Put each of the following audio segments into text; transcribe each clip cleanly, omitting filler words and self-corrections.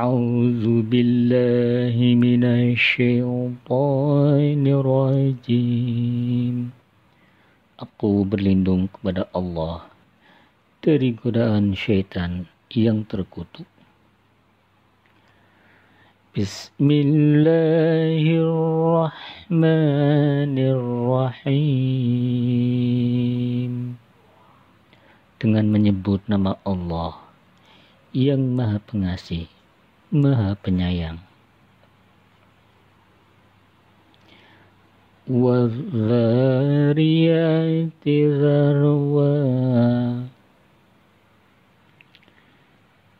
A'udzu billahi minasyaitonir rajim. Aku berlindung kepada Allah dari godaan syaitan yang terkutuk. Bismillahirrahmanirrahim. Dengan menyebut nama Allah yang Maha Pengasih, Maha Penyayang. Wadzariyati zarwa.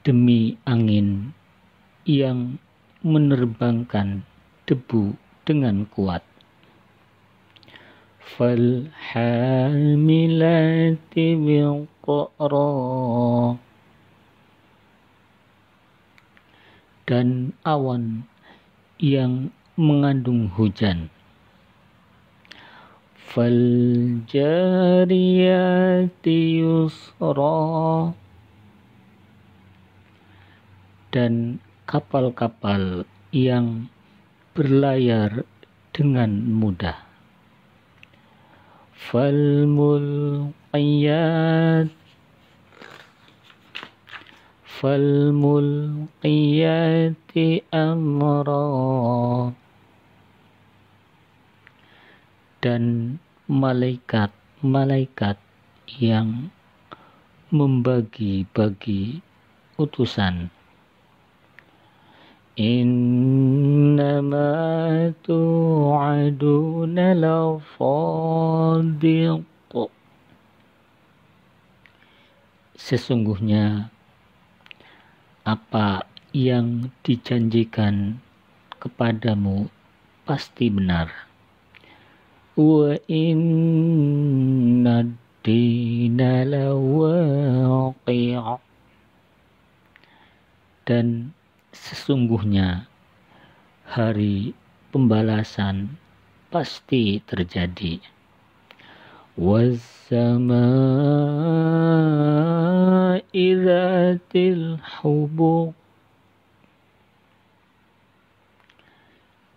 Demi angin yang menerbangkan debu dengan kuat. Falhamilati biqra. Dan awan yang mengandung hujan. Faljariyati yusra. Dan kapal-kapal yang berlayar dengan mudah. Falmulqiyati amra. Dan malaikat-malaikat yang membagi-bagi utusan. Innama tu'aduna lafadiq. Sesungguhnya apa yang dijanjikan kepadamu pasti benar. Wa inna ad-dina lawaqi'. Dan sesungguhnya hari pembalasan pasti terjadi. Wassama'i dzatil hubuq.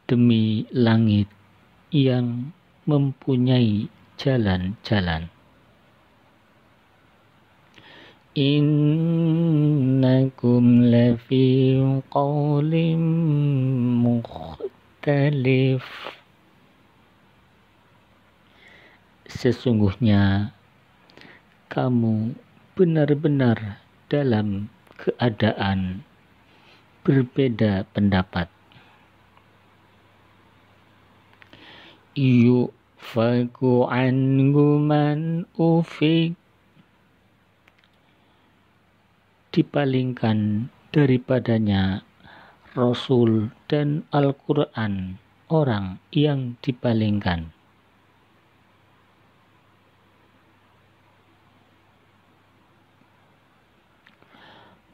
Demi langit yang mempunyai jalan-jalan. Innakum lafi qawlim mukhtalif. Sesungguhnya kamu benar-benar dalam keadaan berbeda pendapat. Yufaku anhu man ufik. Dipalingkan daripadanya Rasul dan Al-Quran orang yang dipalingkan.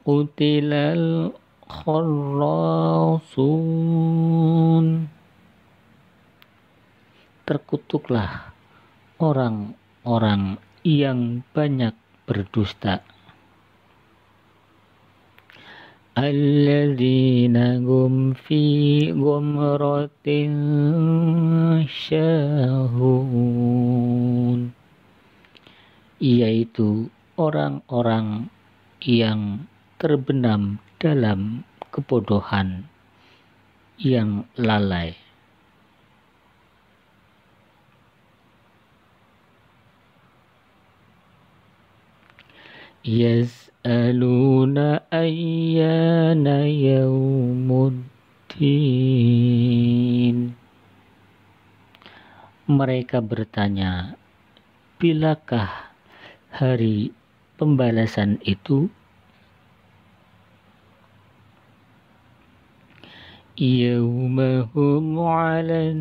Qutilal kharrasun. Terkutuklah orang-orang yang banyak berdusta. Alladzina hum fi ghamratin syahun. Yaitu orang-orang yang terbenam dalam kebodohan yang lalai. Yas'aluna ayyana yaumuddin. Mereka bertanya, bilakah hari pembalasan itu? Yawmahum 'alan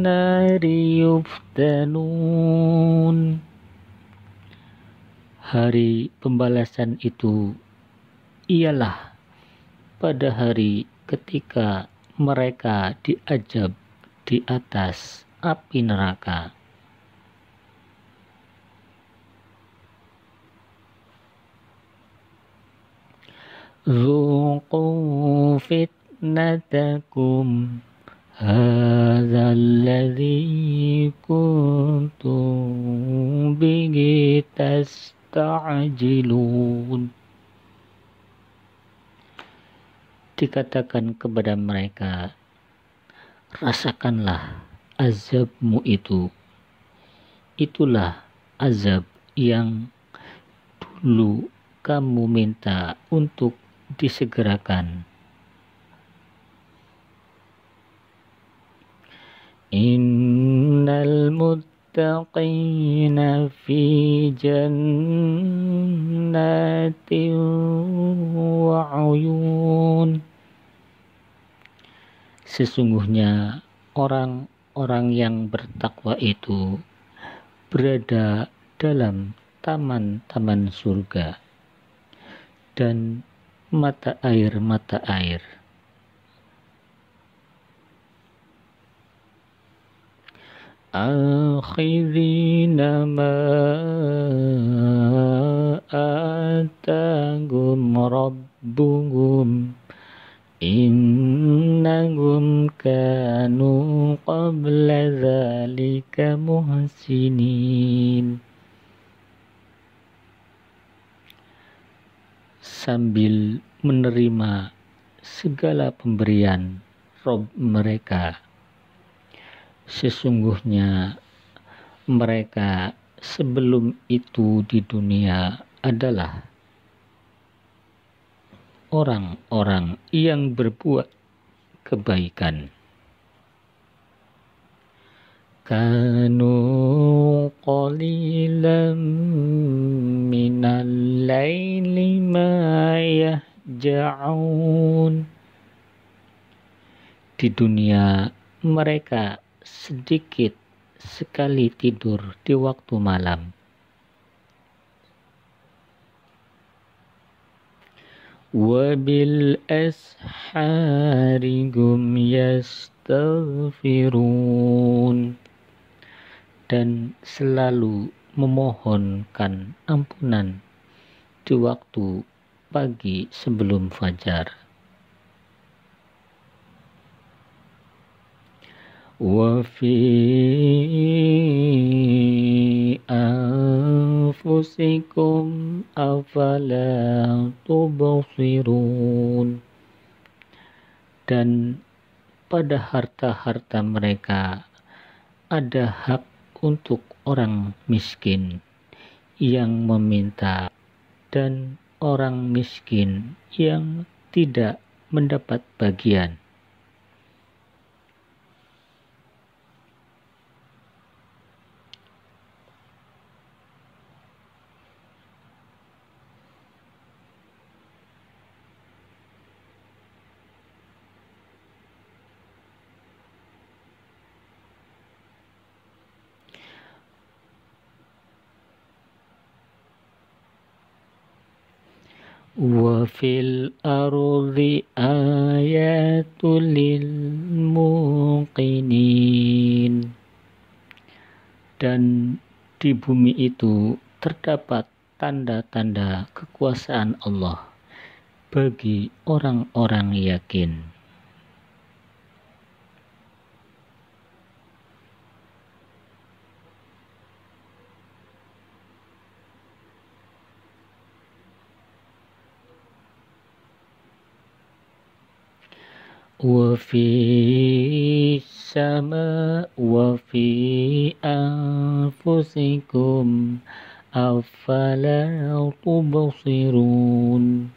nari yuftanun. Hari pembalasan itu ialah pada hari ketika mereka diajab di atas api neraka. Zuqu fitnatakum hadzal ladzi kuntum bihi tasta'jilun. Dikatakan kepada mereka, rasakanlah azabmu itu. Itulah azab yang dulu kamu minta untuk disegerakan. Innal muttaqina fi jannatin wa 'uyun. Sesungguhnya orang-orang yang bertakwa itu berada dalam taman-taman surga dan mata air. Akhidina ma atagum rabbuhum innahum kanu qabla dzalika muhsinin. Sambil menerima segala pemberian Rob mereka. Sesungguhnya mereka sebelum itu di dunia adalah orang-orang yang berbuat kebaikan. Kanu qalilan minal laili ma yahja'un. Di dunia mereka sedikit sekali tidur di waktu malam. Wabil ashari hum yastaghfirun. Dan selalu memohonkan ampunan di waktu pagi sebelum fajar. Wa fi anfusikum afala tubsirun. Dan pada harta-harta mereka ada hak untuk orang miskin yang meminta dan orang miskin yang tidak mendapat bagian. Wa fil ardi ayatul lil muqinin. Dan di bumi itu terdapat tanda-tanda kekuasaan Allah bagi orang-orang yakin. Wa fi sama wa fi anfusikum afala tubsirun.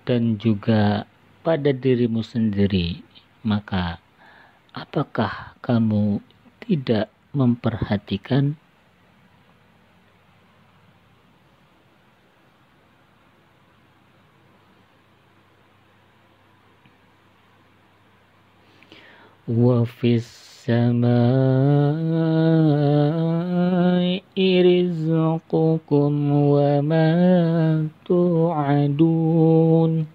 Dan juga pada dirimu sendiri, maka apakah kamu tidak memperhatikan? wa fis samai rizqukum wa ma tu'adun.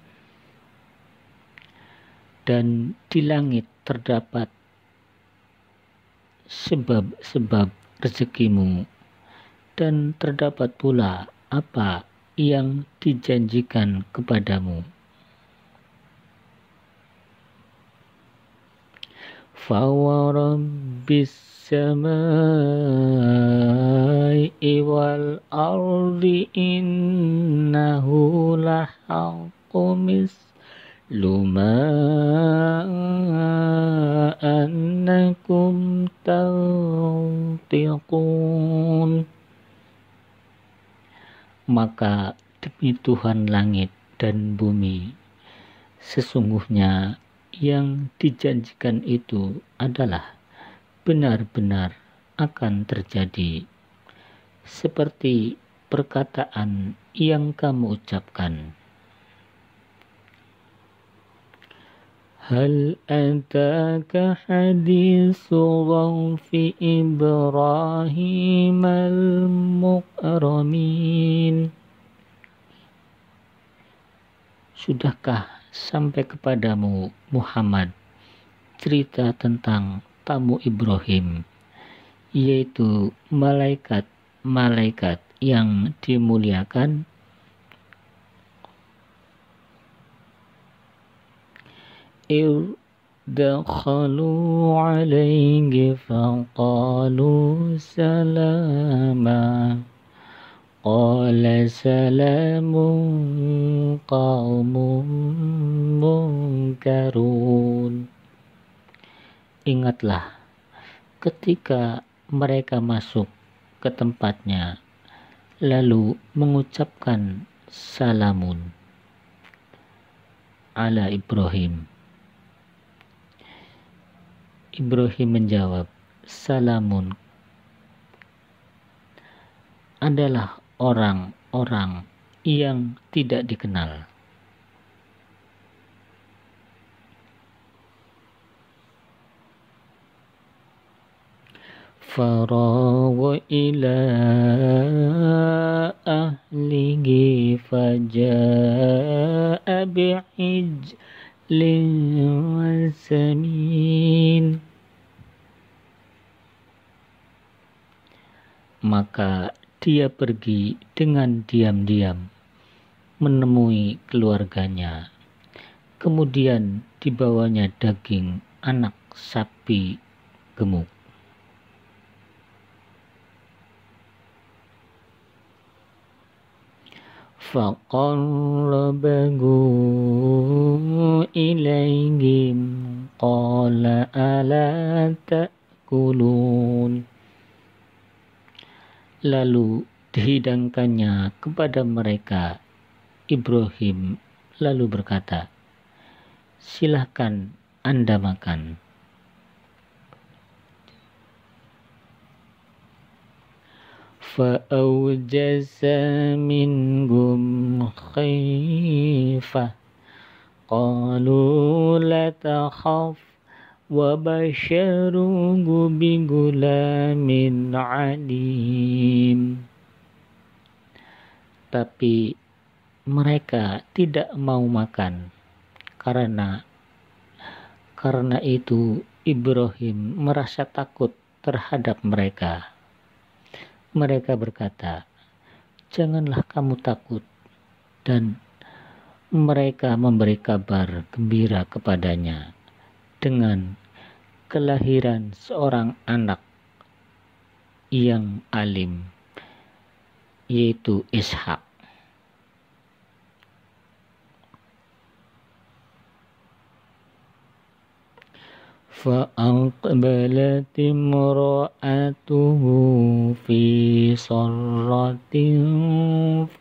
Dan di langit terdapat sebab-sebab rezekimu, dan terdapat pula apa yang dijanjikan kepadamu. Fawarabbis samai wal ardi innahu lahaqqum luma annakum tantiqun. Maka demi Tuhan langit dan bumi, sesungguhnya yang dijanjikan itu adalah benar-benar akan terjadi, seperti perkataan yang kamu ucapkan. Hal ataka hadithu dhaifi Ibrahim al-mukramin. Sudahkah sampai kepadamu Muhammad cerita tentang tamu Ibrahim, yaitu malaikat-malaikat yang dimuliakan? Dakhalu alaihi faqalu salama qala salamun qaumun munkarun. Ingatlah ketika mereka masuk ke tempatnya lalu mengucapkan salamun ala Ibrahim. Ibrahim menjawab, salamun adalah orang-orang yang tidak dikenal. Faragha ila ahlihi faja'a bi'ijlin samin. Maka dia pergi dengan diam-diam menemui keluarganya. Kemudian dibawanya daging anak sapi gemuk. Faqarrabahu ilaihim qala ala ta'kulun. Lalu dihidangkannya kepada mereka. Ibrahim lalu berkata, silahkan Anda makan. Fa'awjasa minhum khifah qalu la takhaf wa basyaruhu bigulamin alim. Tapi mereka tidak mau makan karena itu Ibrahim merasa takut terhadap mereka. Mereka berkata, janganlah kamu takut, dan mereka memberi kabar gembira kepadanya dengan kelahiran seorang anak yang alim, yaitu Ishak. فأقبلت امرأته في صرة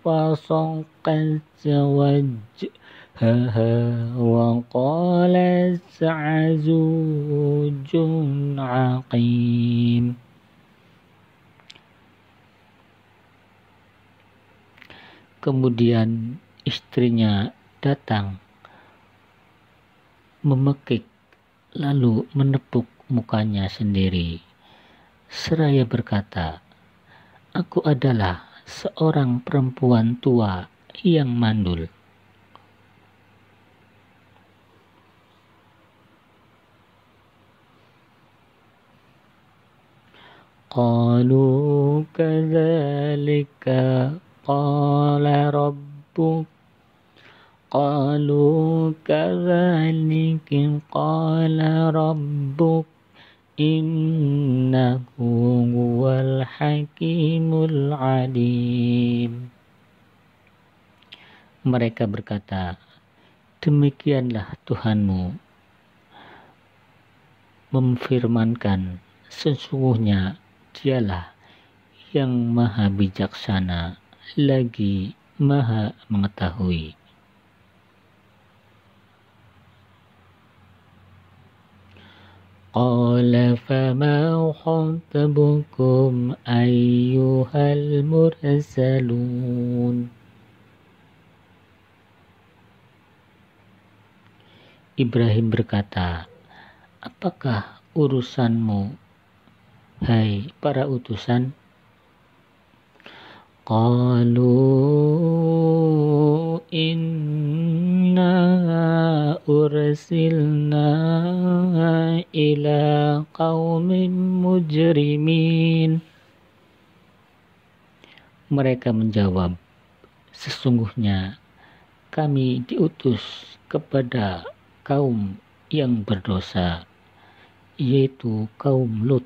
فصكت وجهها وقالت عجوز عقيم. Kemudian istrinya datang memekik lalu menepuk mukanya sendiri, seraya berkata, "Aku adalah seorang perempuan tua yang mandul." Qalu kadzalika qala rabbuk innahu huwal hakimul alim. Mereka berkata, demikianlah Tuhanmu memfirmankan, sesungguhnya Dialah yang maha bijaksana lagi maha mengetahui. Qala fama khattabukum ayyuhal mursalun. Ibrahim berkata, apakah urusanmu, hai para utusan? Qalu inna ursilna ila qaumin mujrimin. Mereka menjawab, sesungguhnya kami diutus kepada kaum yang berdosa, yaitu kaum Lut.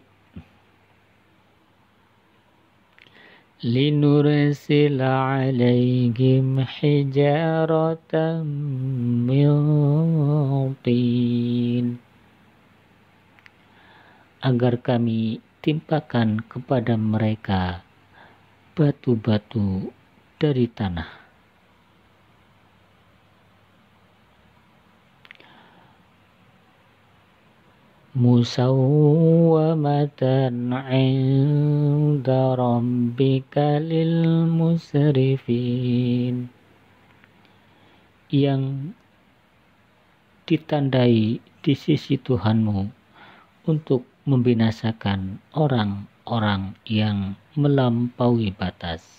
Linursila alaihim hijaratan min tin, agar kami timpakan kepada mereka batu-batu dari tanah. Musawwamatan 'inda rabbika lil musrifin, yang ditandai di sisi Tuhanmu untuk membinasakan orang-orang yang melampaui batas.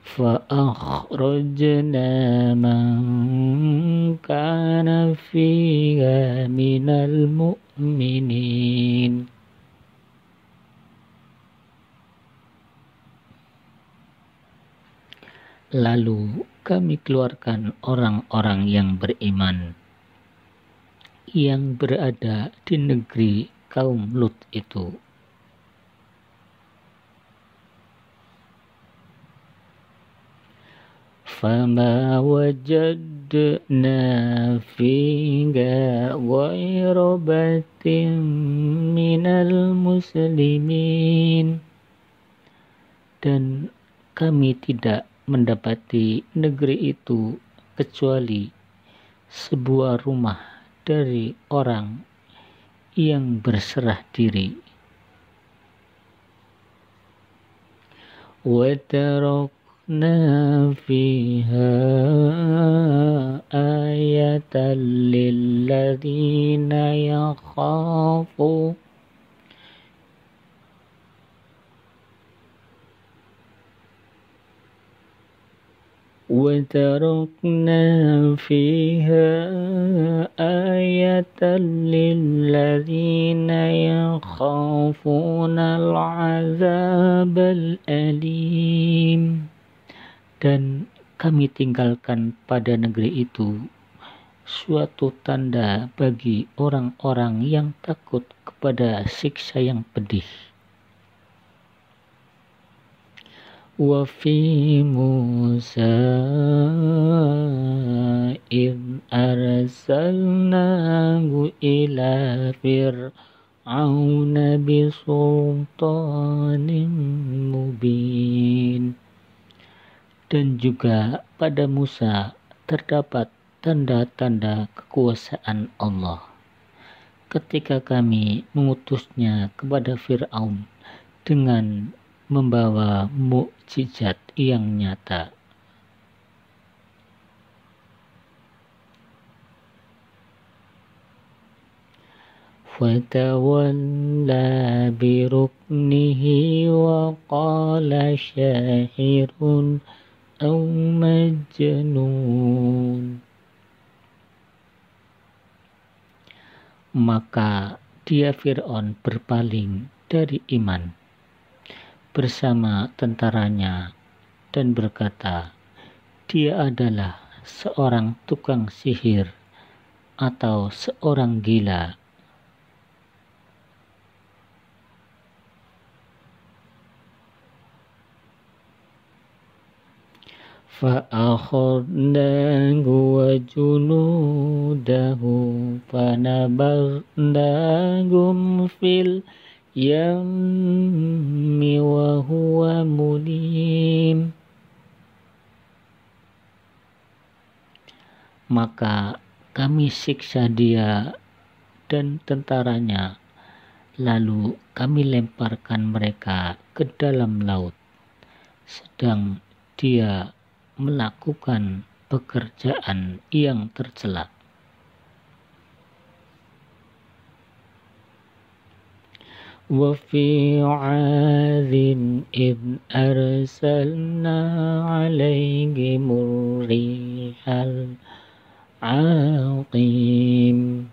فأخرجنا من كان فيها من المؤمنين. Lalu kami keluarkan orang-orang yang beriman yang berada di negeri kaum Lut itu. فما وجدنا فيها غير بيت من المسلمين, dan kami tidak mendapati negeri itu kecuali sebuah rumah dari orang yang berserah diri. وَتَرَكْنَا فِيهَا آيَةً لِلَّذِينَ يَخَافُونَ وَتَرَكْنَا فِيهَا آيَةً لِلَّذِينَ يَخَافُونَ الْعَذَابَ الْأَلِيمَ, dan kami tinggalkan pada negeri itu suatu tanda bagi orang-orang yang takut kepada siksa yang pedih. Wa fi Musa id arsalnahu ila fir'auna bisultanin mubin, dan juga pada Musa terdapat tanda-tanda kekuasaan Allah ketika kami mengutusnya kepada Fir'aun dengan membawa mukjizat yang nyata. fatawalla biruknihi wa qala syahirun aw majnun. Maka dia Fir'aun berpaling dari iman bersama tentaranya dan berkata, dia adalah seorang tukang sihir atau seorang gila. Fa'akhadnahu wa junudahu fanabadnahum fil yammi wa huwa mulim. Maka kami siksa dia dan tentaranya, lalu kami lemparkan mereka ke dalam laut, sedang dia melakukan pekerjaan yang tercela. Wa fi 'adin id arsalna 'alaihimur rihal 'aqim.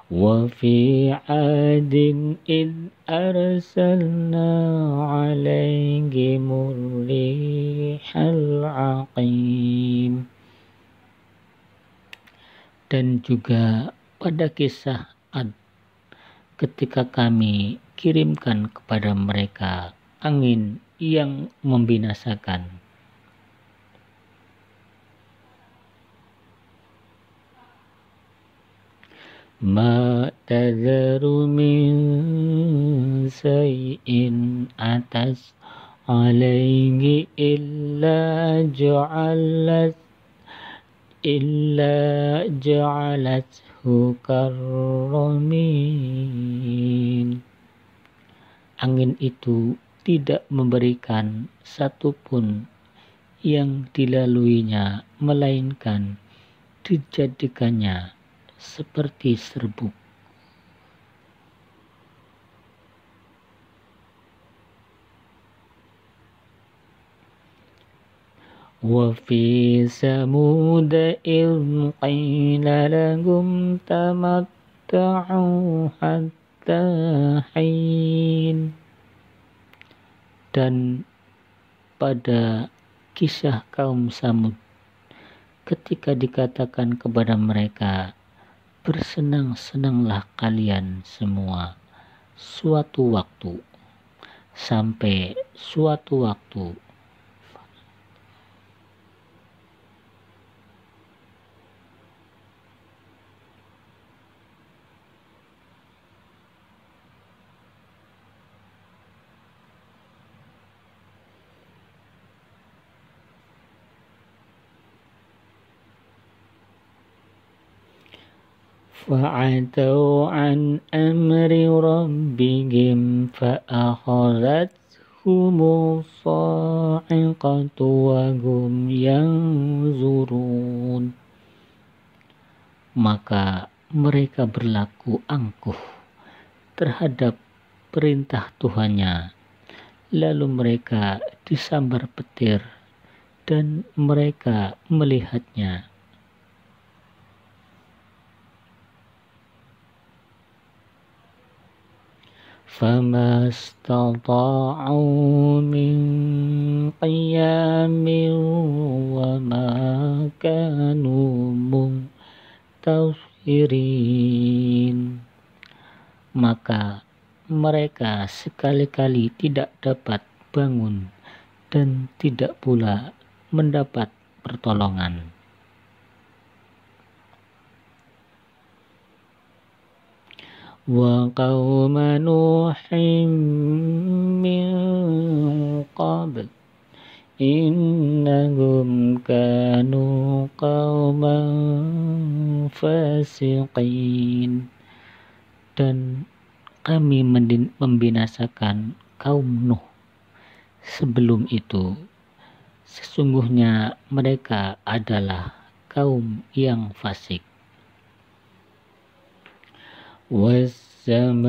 Wa fi 'adin id arsalna 'alaihimur rihal 'aqim. Dan juga pada kisah Ad, ketika kami kirimkan kepada mereka angin yang membinasakan. Ma tadharu min say'in atas alaihi illa ja'alathu karramin. Angin itu tidak memberikan satupun yang dilaluinya, melainkan dijadikannya seperti serbuk. Wa fi samud idh qila lahum tamatta'u hatta hin. Dan pada kisah kaum Samud, ketika dikatakan kepada mereka, bersenang-senanglah kalian semua suatu waktu, sampai suatu waktu. Fa'atau an amri rabbihim fa'akhadathumu sa'iqatu wa hum yanzurun. Maka mereka berlaku angkuh terhadap perintah Tuhannya, lalu mereka disambar petir dan mereka melihatnya. فَمَا اسْتَطَاعُوا مِنْ قِيَامٍ وَمَا كَانُوا مُنْتَصِرِينَ. Maka mereka sekali-kali tidak dapat bangun dan tidak pula mendapat pertolongan. Wa qauma Nuhin min qabl innahum kanu qauman fasiqin. Dan kami membinasakan kaum Nuh sebelum itu, sesungguhnya mereka adalah kaum yang fasik. والسماء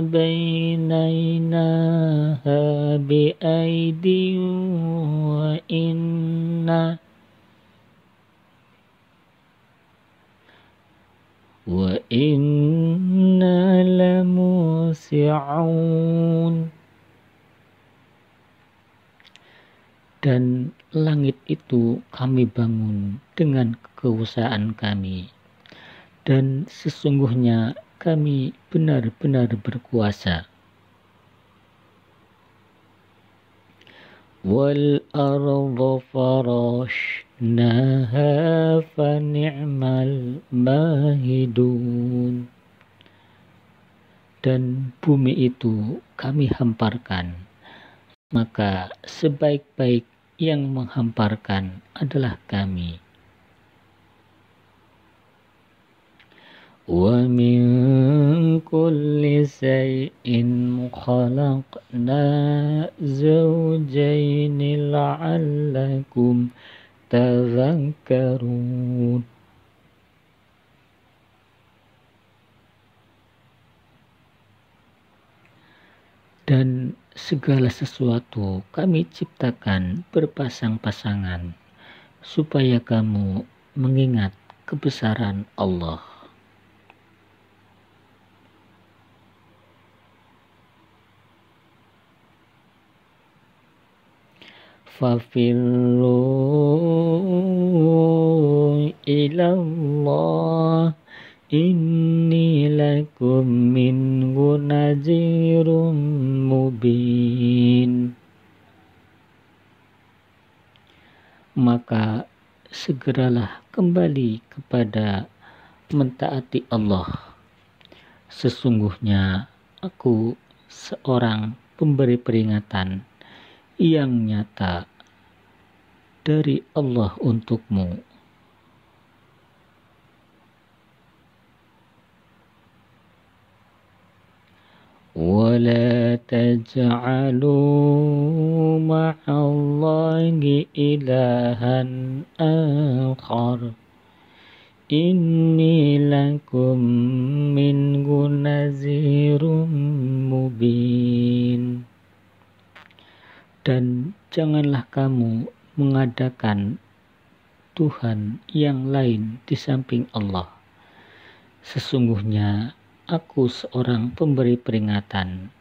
بنيناها بأيد وإنا لموسعون. Dan langit itu kami bangun dengan kekuasaan kami, dan sesungguhnya kami benar-benar berkuasa. Wal arda farashnaha fa ni'mal mahidun. Dan bumi itu kami hamparkan, maka sebaik-baik yang menghamparkan adalah kami. Wa min kulli shay'in khalaqna zawjayn la'allakum tadhakkarun. Dan segala sesuatu kami ciptakan berpasang-pasangan, supaya kamu mengingat kebesaran Allah. Fafirru ilallah inni lakum minhu nadhirun mubin. Maka segeralah kembali kepada mentaati Allah. Sesungguhnya aku seorang pemberi peringatan yang nyata dari Allah untukmu. وَلَا تَجْعَلُوا مَعَ اللَّهِ إِلَهًا آخَرَ إِنِّي لَكُمْ مِنْهُ نَذِيرٌ مُبِينٌ. Dan janganlah kamu mengadakan Tuhan yang lain di samping Allah. Sesungguhnya aku seorang pemberi peringatan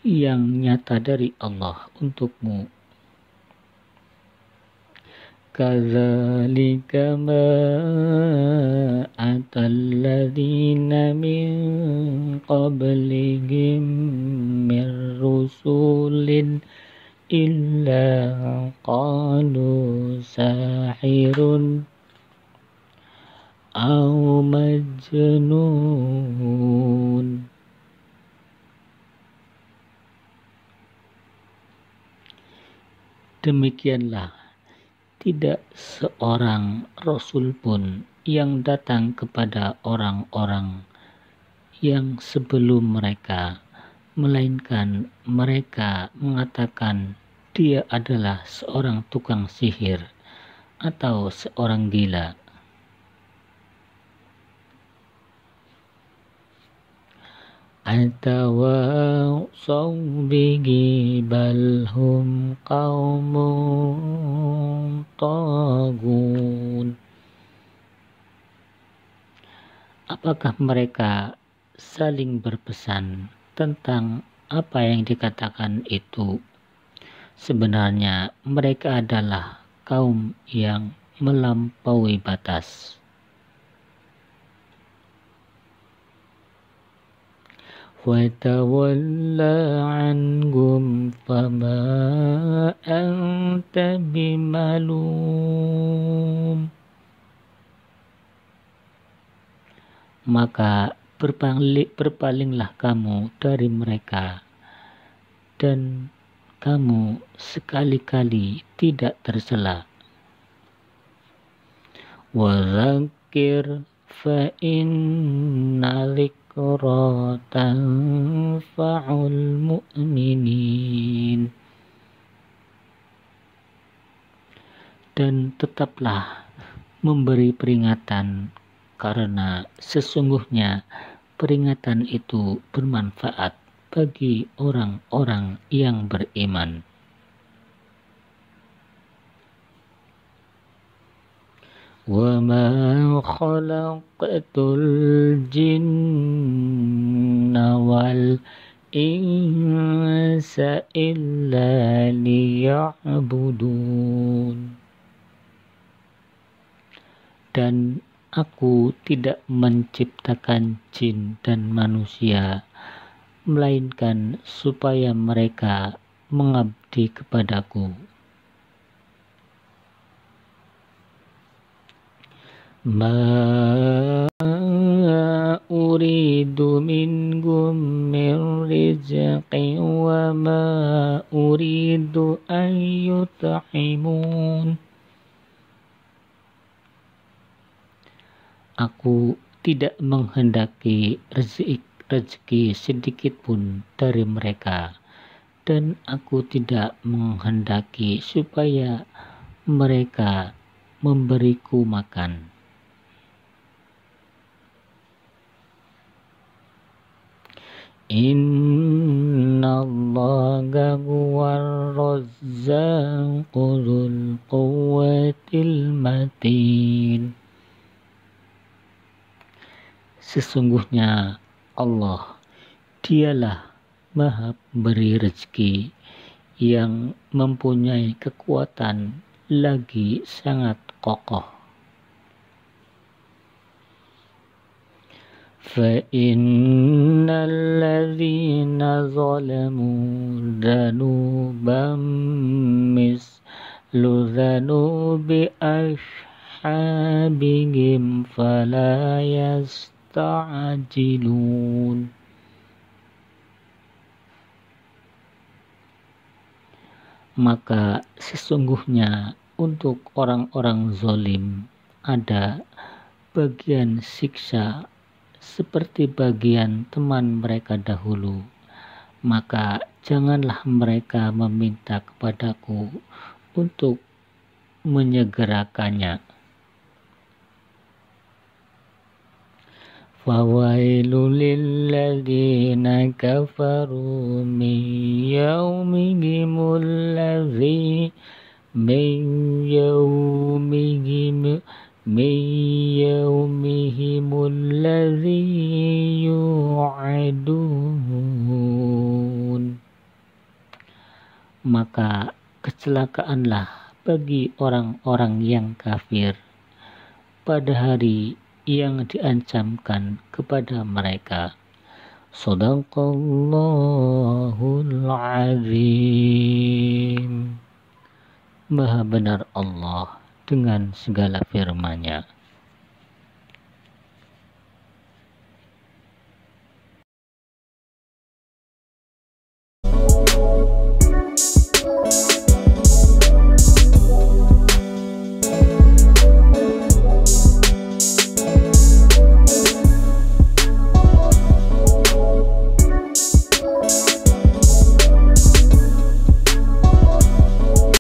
yang nyata dari Allah untukmu. Kadzalika ma atalladzina min qablihim min rusulin illa qalu sahirun aw majnun. Demikianlah tidak seorang rasul pun yang datang kepada orang-orang yang sebelum mereka, melainkan mereka mengatakan dia adalah seorang tukang sihir atau seorang gila. Atawasaw bihi bal hum qaumun taghun. Apakah mereka saling berpesan tentang apa yang dikatakan itu? Sebenarnya mereka adalah kaum yang melampaui batas. وَتَوَلَّى عَنْهُمْ فَمَا أَنْتَ بِمَلُومٍ. Maka berpalinglah kamu dari mereka, dan kamu sekali-kali tidak tercela. وَذَكِّرْ فَإِنَّ ذِكْرَى تَنْفَعُ الْمُؤْمِنِينَ. Dan tetaplah memberi peringatan, karena sesungguhnya peringatan itu bermanfaat bagi orang-orang yang beriman. وَمَا خَلَقْتُ الْجِنَّ وَالْإِنسَ إِلَّا لِيَعْبُدُونَ. Dan aku tidak menciptakan jin dan manusia, melainkan supaya mereka mengabdi kepadaku. Ma uridu minhum min rizqin wa ma uridu an yut'imun. Aku tidak menghendaki rezeki sedikit pun dari mereka, dan aku tidak menghendaki supaya mereka memberiku makan. Inna Allaha huwar razzaqu dzul quwwatil matin. Sesungguhnya Allah, dialah Maha Pemberi rezeki yang mempunyai kekuatan lagi sangat kokoh. فَإِنَّ الَّذِينَ ظَلَمُوا ذَنُوبًا مِثْلُ ذَنُوبِ أَصْحَابِهِمْ فَلَا يَسْتَعْجِلُونَ. Maka sesungguhnya untuk orang-orang zalim ada bagian siksa seperti bagian teman mereka dahulu, maka janganlah mereka meminta kepadaku untuk menyegerakannya. Fawailul lilladzina kafaru min yaumihimul ladzi yu'adun. Maka kecelakaanlah bagi orang-orang yang kafir pada hari yang diancamkan kepada mereka. Shadaqallahul azim. Maha benar Allah dengan segala firman-Nya.